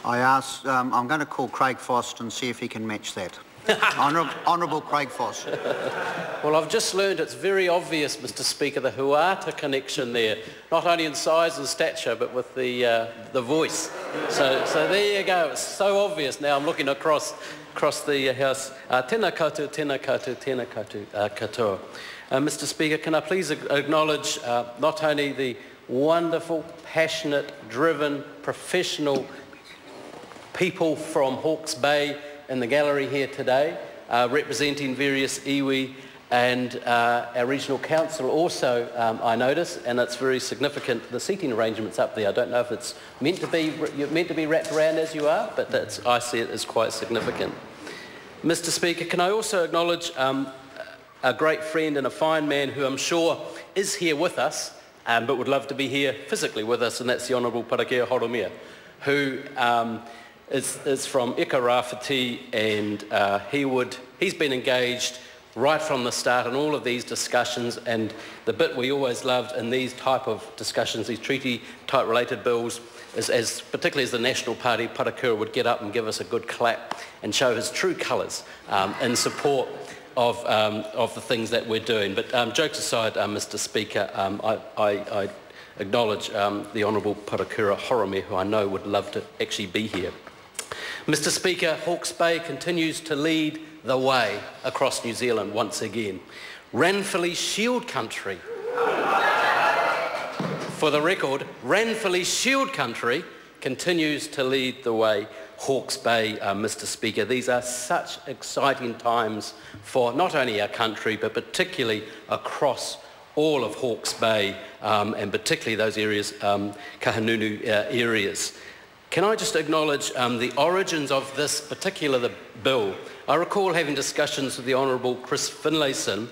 I'm going to call Craig Foster and see if he can match that. Honourable Craig Foster. Well, I've just learned it's very obvious, Mr. Speaker, the Huata connection there, not only in size and stature, but with the voice. So there you go. It's so obvious. Now I'm looking across the House. Tēnā koutou, tēnā koutou, tēnā koutou katoa. Mr. Speaker, can I please acknowledge not only the wonderful, passionate, driven, professional people from Hawke's Bay in the gallery here today, representing various iwi, and our regional council also, I notice, and it's very significant, the seating arrangements up there. I don't know if it's meant to be, you're meant to be wrapped around as you are, but I see it as quite significant. Mr. Speaker, can I also acknowledge a great friend and a fine man who I'm sure is here with us, but would love to be here physically with us, and that's the Honourable Parakea Horomia, who is from Ikarāwhiti, and he's been engaged right from the start in all of these discussions, and the bit we always loved in these type of discussions, these treaty-type related bills, is particularly as the National Party, Parakura would get up and give us a good clap and show his true colours in support of the things that we're doing. But jokes aside, Mr. Speaker, I acknowledge the Honourable Parakura Horomia, who I know would love to actually be here. Mr. Speaker, Hawke's Bay continues to lead the way across New Zealand once again. Ranfurly Shield Country. For the record, Ranfurly Shield Country continues to lead the way. Hawke's Bay, Mr. Speaker. These are such exciting times for not only our country, but particularly across all of Hawke's Bay, and particularly those areas, Kahanunu areas. Can I just acknowledge the origins of this particular bill? I recall having discussions with the Honourable Chris Finlayson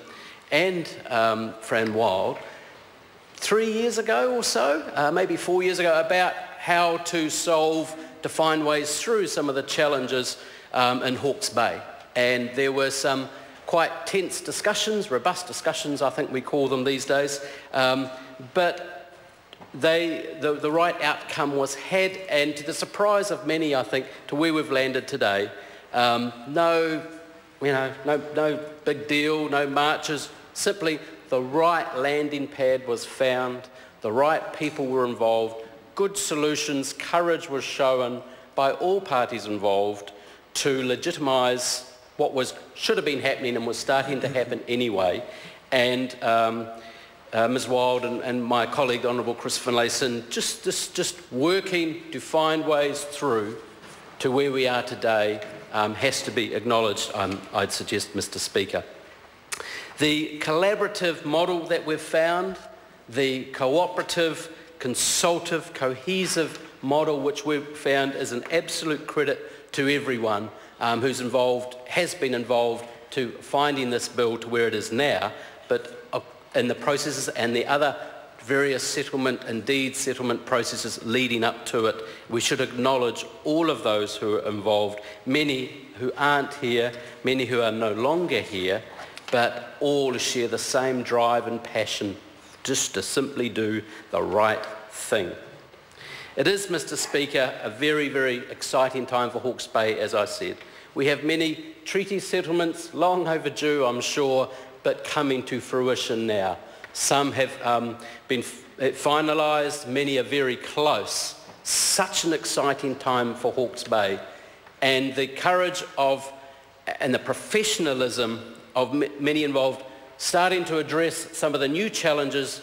and Fran Wild 3 years ago or so, maybe 4 years ago, about how to find ways through some of the challenges in Hawke's Bay. And there were some quite tense discussions, robust discussions, I think we call them these days, but the right outcome was had, and to the surprise of many, I think, to where we've landed today, no big deal, no marches, simply the right landing pad was found, the right people were involved, good solutions, courage was shown by all parties involved to legitimise what should have been happening and was starting to happen anyway. And Ms Wild and my colleague, Honourable Chris Finlayson, just working to find ways through to where we are today has to be acknowledged, I'd suggest, Mr. Speaker. The collaborative model that we've found, the cooperative, consultative, cohesive model which we've found is an absolute credit to everyone who's involved, has been involved to finding this bill to where it is now, but in the processes and the other various settlement and deed settlement processes leading up to it. We should acknowledge all of those who are involved, many who aren't here, many who are no longer here, but all share the same drive and passion just to simply do the right thing. It is, Mr. Speaker, a very, very exciting time for Hawke's Bay, as I said. We have many treaty settlements, long overdue, I'm sure, but coming to fruition now. Some have been finalised, many are very close. Such an exciting time for Hawke's Bay. And the courage and the professionalism of many involved starting to address some of the new challenges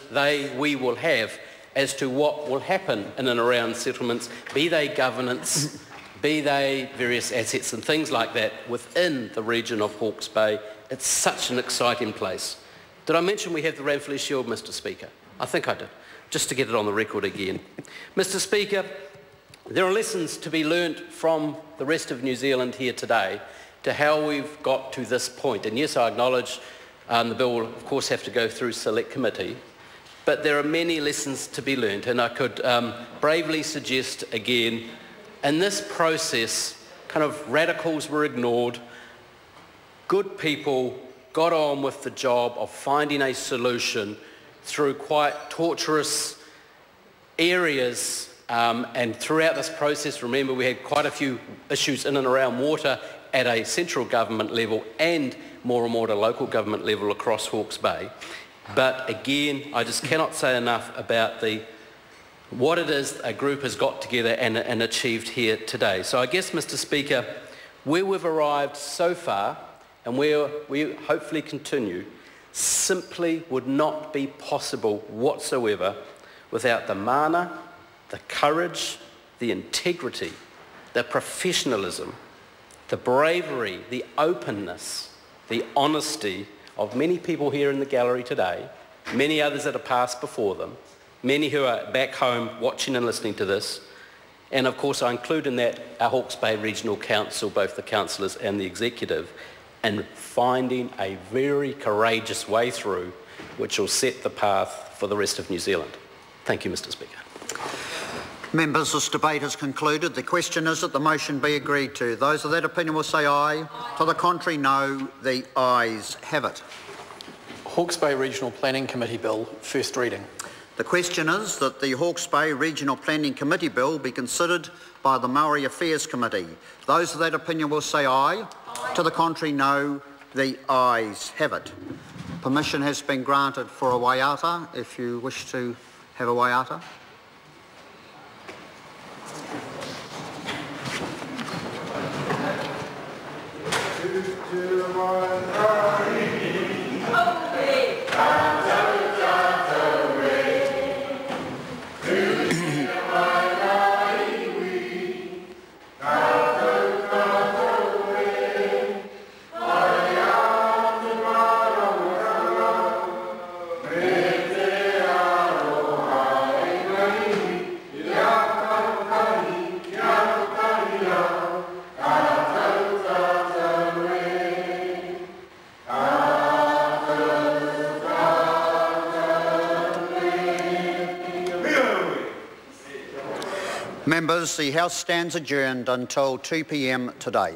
we will have as to what will happen in and around settlements, be they governance, be they various assets and things like that within the region of Hawke's Bay. It's such an exciting place. Did I mention we have the Ranfurly Shield, Mr. Speaker? I think I did, just to get it on the record again. Mr. Speaker, there are lessons to be learnt from the rest of New Zealand here today to how we've got to this point. And yes, I acknowledge the bill will of course have to go through select committee, but there are many lessons to be learnt, and I could bravely suggest again, in this process, kind of radicals were ignored, good people got on with the job of finding a solution through quite torturous areas and throughout this process, remember, we had quite a few issues in and around water at a central government level and more and more at a local government level across Hawke's Bay. But again, I just cannot say enough about what it is a group has got together and achieved here today. So I guess, Mr. Speaker, where we've arrived so far and where we hopefully continue simply would not be possible whatsoever without the mana, the courage, the integrity, the professionalism, the bravery, the openness, the honesty of many people here in the gallery today, many others that have passed before them, many who are back home watching and listening to this, and of course I include in that our Hawke's Bay Regional Council, both the councillors and the executive, and finding a very courageous way through which will set the path for the rest of New Zealand. Thank you, Mr. Speaker. Members, this debate is concluded. The question is that the motion be agreed to. Those of that opinion will say aye. To the contrary, no. The ayes have it. Hawke's Bay Regional Planning Committee Bill, first reading. The question is that the Hawke's Bay Regional Planning Committee Bill be considered by the Maori Affairs Committee. Those of that opinion will say aye. To the contrary, no. The ayes have it. Permission has been granted for a waiata, if you wish to have a waiata. Members, the House stands adjourned until 2 p.m. today.